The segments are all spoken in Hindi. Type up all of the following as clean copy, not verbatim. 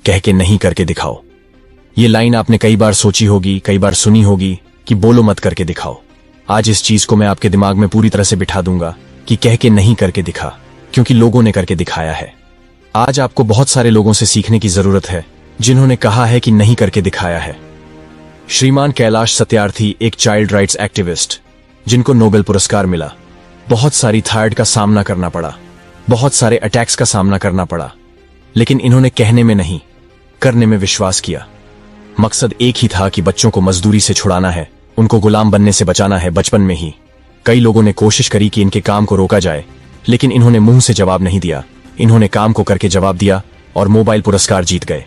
कह के नहीं करके दिखाओ। ये लाइन आपने कई बार सोची होगी, कई बार सुनी होगी कि बोलो मत करके दिखाओ। आज इस चीज को मैं आपके दिमाग में पूरी तरह से बिठा दूंगा कि कह के नहीं करके दिखा, क्योंकि लोगों ने करके दिखाया है। आज आपको बहुत सारे लोगों से सीखने की जरूरत है जिन्होंने कहा है कि नहीं करके दिखाया है। श्रीमान कैलाश सत्यार्थी एक चाइल्ड राइट्स एक्टिविस्ट जिनको नोबेल पुरस्कार मिला, बहुत सारी थायराइड का सामना करना पड़ा, बहुत सारे अटैक्स का सामना करना पड़ा, लेकिन इन्होंने कहने में नहीं करने में विश्वास किया। मकसद एक ही था कि बच्चों को मजदूरी से छुड़ाना है, उनको गुलाम बनने से बचाना है बचपन में ही। कई लोगों ने कोशिश करी कि इनके काम को रोका जाए, लेकिन इन्होंने मुंह से जवाब नहीं दिया, इन्होंने काम को करके जवाब दिया और मोबाइल पुरस्कार जीत गए।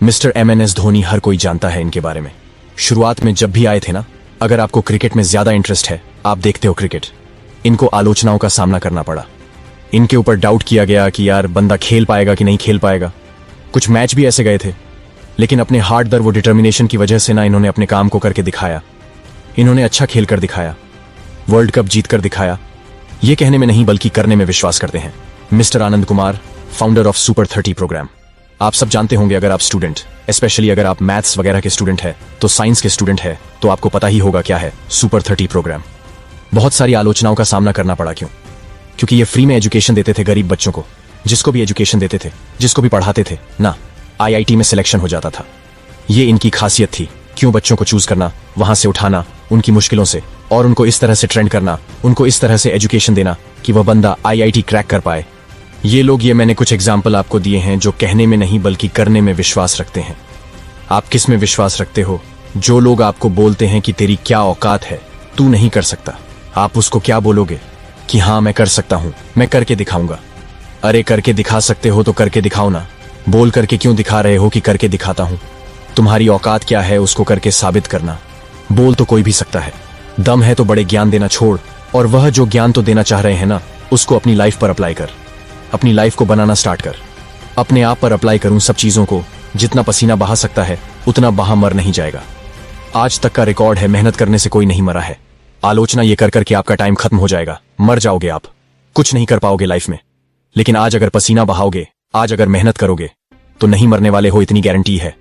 मिस्टर MS धोनी हर कोई जानता है इनके बारे में। शुरुआत में जब भी आए थे ना, अगर आपको क्रिकेट में ज्यादा इंटरेस्ट है, आप देखते हो क्रिकेट, इनको आलोचनाओं का सामना करना पड़ा। इनके ऊपर डाउट किया गया कि यार बंदा खेल पाएगा कि नहीं खेल पाएगा। कुछ मैच भी ऐसे गए थे, लेकिन अपने हार्ड दर वो डिटर्मिनेशन की वजह से ना इन्होंने अपने काम को करके दिखाया। इन्होंने अच्छा खेल कर दिखाया, वर्ल्ड कप जीत कर दिखाया। ये कहने में नहीं बल्कि करने में विश्वास करते हैं। Mister Anand Kumar, founder of super 30 program. आप सब जानते होंगे, अगर आप स्टूडेंट, स्पेशली अगर आप मैथ्स वगैरह के स्टूडेंट है, तो साइंस के स्टूडेंट है, तो आपको पता ही होगा क्या है सुपर 30 प्रोग्राम। बहुत सारी आलोचनाओं का सामना करना पड़ा। क्यों? क्योंकि ये फ्री में एजुकेशन देते थे गरीब बच्चों को। जिसको भी एजुकेशन देते थे, जिसको भी पढ़ाते थे ना, IIT में सिलेक्शन हो जाता था। ये इनकी खासियत थी। क्यों? बच्चों को चूज करना, वहां से उठाना उनकी मुश्किलों से, और उनको इस तरह से ट्रेंड करना, उनको इस तरह से एजुकेशन देना कि वह बंदा IIT क्रैक कर पाए। ये लोग, ये मैंने कुछ एग्जाम्पल आपको दिए हैं जो कहने में नहीं बल्कि करने में विश्वास रखते हैं। आप किस में विश्वास रखते हो? जो लोग आपको बोलते हैं कि तेरी क्या औकात है, तू नहीं कर सकता, आप उसको क्या बोलोगे कि हाँ मैं कर सकता हूं, मैं करके दिखाऊंगा। अरे करके दिखा सकते हो तो करके दिखाओ ना। बोल करके क्यों दिखा रहे हो कि करके दिखाता हूं? तुम्हारी औकात क्या है उसको करके साबित करना। बोल तो कोई भी सकता है, दम है तो बड़े ज्ञान देना छोड़, और वह जो ज्ञान तो देना चाह रहे हैं ना, उसको अपनी लाइफ पर अप्लाई कर। अपनी लाइफ को बनाना स्टार्ट कर। अपने आप पर अप्लाई करूं सब चीजों को। जितना पसीना बहा सकता है उतना बहा, मर नहीं जाएगा। आज तक का रिकॉर्ड है, मेहनत करने से कोई नहीं मरा है। आलोचना ये कर करके आपका टाइम खत्म हो जाएगा, मर जाओगे आप, कुछ नहीं कर पाओगे लाइफ में। लेकिन आज अगर पसीना बहाओगे, आज अगर मेहनत करोगे, तो नहीं मरने वाले हो, इतनी गारंटी है।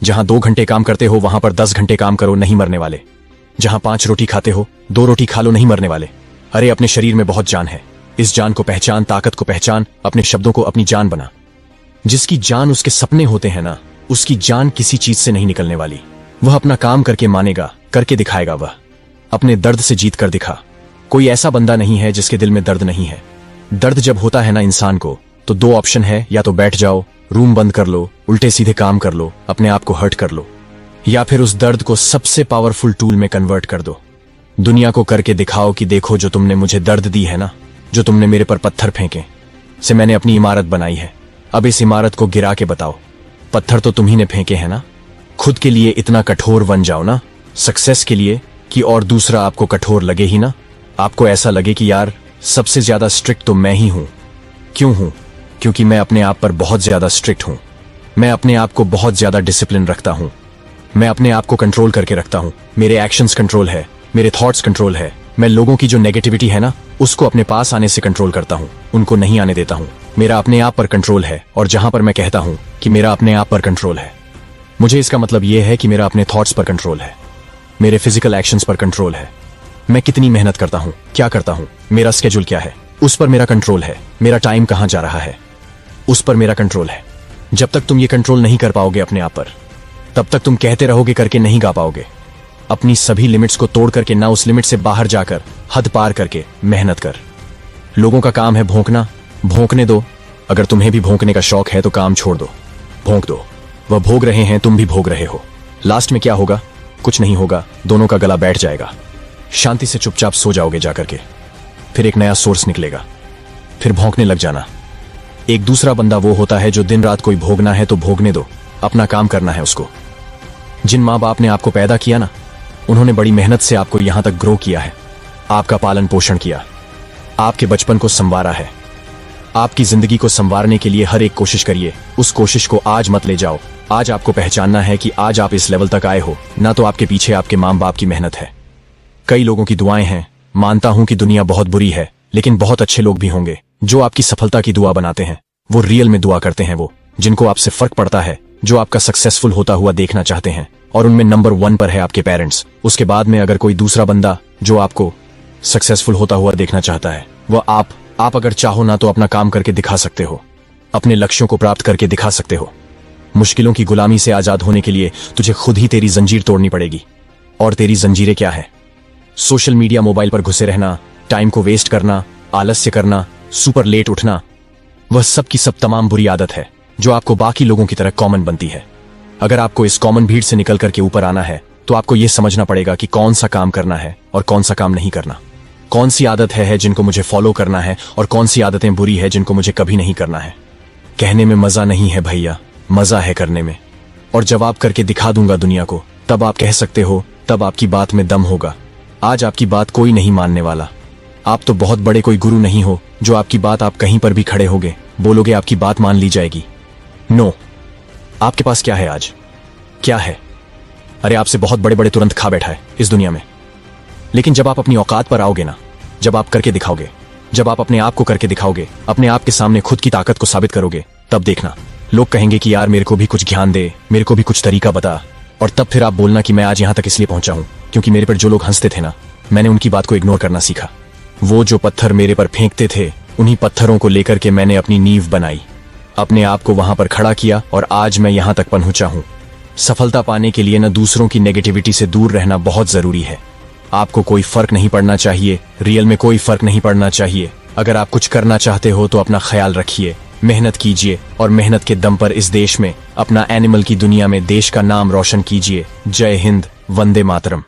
जहां 2 घंटे काम करते हो वहां पर 10 घंटे काम करो, नहीं मरने वाले। जहां 5 रोटी खाते हो 2 रोटी खा लो, नहीं मरने वाले। अरे अपने शरीर में बहुत जान है, इस जान को पहचान, ताकत को पहचान, अपने शब्दों को अपनी जान बना। जिसकी जान उसके सपने होते हैं ना, उसकी जान किसी चीज से नहीं निकलने वाली। वह अपना काम करके मानेगा, करके दिखाएगा। वह अपने दर्द से जीत कर दिखा। कोई ऐसा बंदा नहीं है जिसके दिल में दर्द नहीं है। दर्द जब होता है ना इंसान को, तो 2 ऑप्शन है, या तो बैठ जाओ, रूम बंद कर लो, उल्टे सीधे काम कर लो, अपने आप को हर्ट कर लो, या फिर उस दर्द को सबसे पावरफुल टूल में कन्वर्ट कर दो। दुनिया को करके दिखाओ कि देखो, जो तुमने मुझे दर्द दी है ना, जो तुमने मेरे पर पत्थर फेंके, से मैंने अपनी इमारत बनाई है। अब इस इमारत को गिरा के बताओ। पत्थर तो तुम्ही ने फेंके हैं ना। खुद के लिए इतना कठोर बन जाओ ना, सक्सेस के लिए, कि और दूसरा आपको कठोर लगे ही ना। आपको ऐसा लगे कि यार सबसे ज्यादा स्ट्रिक्ट तो मैं ही हूं। क्यों हूं? क्योंकि मैं अपने आप पर बहुत ज्यादा स्ट्रिक्ट हूं। मैं अपने आप को बहुत ज्यादा डिसिप्लिन रखता हूं। मैं अपने आप को कंट्रोल करके रखता हूं। मेरे एक्शंस कंट्रोल है, मेरे थॉट्स कंट्रोल है। मैं लोगों की जो नेगेटिविटी है ना, उसको अपने पास आने से कंट्रोल करता हूं, उनको नहीं आने देता हूं। मेरा अपने आप पर कंट्रोल है, और जहां पर मैं कहता हूं कि मेरा अपने आप पर कंट्रोल है, मुझे इसका मतलब यह है कि मेरा अपने थॉट्स पर कंट्रोल है, मेरे फिजिकल एक्शंस पर कंट्रोल है। मैं कितनी मेहनत करता हूं, क्या करता हूं, मेरा स्केड्यूल क्या है, उस पर मेरा कंट्रोल है। मेरा टाइम कहां जा रहा है, उस पर मेरा कंट्रोल है। जब तक तुम ये कंट्रोल नहीं कर पाओगे अपने आप पर, तब तक तुम कहते रहोगे करके नहीं गा पाओगे। अपनी सभी लिमिट्स को तोड़ करके ना, उस लिमिट से बाहर जाकर हद पार करके मेहनत कर। लोगों का काम है भौंकना, भौंकने दो। अगर तुम्हें भी भौंकने का शौक है तो काम छोड़ दो, भौंक दो। वह भोग रहे हैं, तुम भी भोग रहे हो। लास्ट में क्या होगा? कुछ नहीं होगा, दोनों का गला बैठ जाएगा। शांति से चुपचाप सो जाओगे जाकर के। फिर एक नया सोर्स निकलेगा, फिर भौंकने लग जाना। एक दूसरा बंदा वो होता है जो दिन रात कोई भोगना है तो भोगने दो, अपना काम करना है उसको। जिन माँ बाप ने आपको पैदा किया ना, उन्होंने बड़ी मेहनत से आपको यहां तक ग्रो किया है, आपका पालन पोषण किया, आपके बचपन को संवारा है। आपकी जिंदगी को संवारने के लिए हर एक कोशिश करिए। उस कोशिश को आज मत ले जाओ। आज आपको पहचानना है कि आज आप इस लेवल तक आए हो ना, तो आपके पीछे आपके माँ बाप की मेहनत है, कई लोगों की दुआएं हैं। मानता हूं कि दुनिया बहुत बुरी है, लेकिन बहुत अच्छे लोग भी होंगे जो आपकी सफलता की दुआ बनाते हैं। वो रियल में दुआ करते हैं, वो जिनको आपसे फर्क पड़ता है जो आपका सक्सेसफुल होता हुआ देखना चाहते हैं, और उनमें नंबर 1 पर है आपके पेरेंट्स। उसके बाद में अगर कोई दूसरा बंदा जो आपको सक्सेसफुल होता हुआ देखना चाहता है, वह आप अगर चाहो ना तो अपना काम करके दिखा सकते हो, अपने लक्ष्यों को प्राप्त करके दिखा सकते हो। मुश्किलों की गुलामी से आजाद होने के लिए तुझे खुद ही तेरी जंजीर तोड़नी पड़ेगी। और तेरी जंजीरें क्या है? सोशल मीडिया, मोबाइल पर घुसे रहना, टाइम को वेस्ट करना, आलस्य करना, सुपर लेट उठना, वह सब की सब तमाम बुरी आदत है जो आपको बाकी लोगों की तरह कॉमन बनती है। अगर आपको इस कॉमन भीड़ से निकल करके ऊपर आना है तो आपको यह समझना पड़ेगा कि कौन सा काम करना है और कौन सा काम नहीं करना, कौन सी आदत है जिनको मुझे फॉलो करना है और कौन सी आदतें बुरी है जिनको मुझे कभी नहीं करना है। कहने में मजा नहीं है भैया, मजा है करने में। और जब आप करके दिखा दूंगा दुनिया को, तब आप कह सकते हो, तब आपकी बात में दम होगा। आज आपकी बात कोई नहीं मानने वाला। आप तो बहुत बड़े कोई गुरु नहीं हो जो आपकी बात आप कहीं पर भी खड़े होगे बोलोगे आपकी बात मान ली जाएगी। नो, आपके पास क्या है आज? क्या है? अरे आपसे बहुत बड़े बड़े तुरंत खा बैठा है इस दुनिया में। लेकिन जब आप अपनी औकात पर आओगे ना, जब आप करके दिखाओगे, जब आप अपने आप को करके दिखाओगे, अपने आप के सामने खुद की ताकत को साबित करोगे, तब देखना लोग कहेंगे कि यार मेरे को भी कुछ ज्ञान दे, मेरे को भी कुछ तरीका बता। और तब फिर आप बोलना कि मैं आज यहां तक इसलिए पहुंचा हूं क्योंकि मेरे पर जो लोग हंसते थे ना, मैंने उनकी बात को इग्नोर करना सीखा। वो जो पत्थर मेरे पर फेंकते थे, उन्हीं पत्थरों को लेकर के मैंने अपनी नींव बनाई, अपने आप को वहां पर खड़ा किया और आज मैं यहां तक पहुंचा हूं। सफलता पाने के लिए न दूसरों की नेगेटिविटी से दूर रहना बहुत जरूरी है। आपको कोई फर्क नहीं पड़ना चाहिए, रियल में कोई फर्क नहीं पड़ना चाहिए। अगर आप कुछ करना चाहते हो तो अपना ख्याल रखिए, मेहनत कीजिए और मेहनत के दम पर इस देश में, अपना एनिमल की दुनिया में देश का नाम रोशन कीजिए। जय हिंद, वंदे मातरम।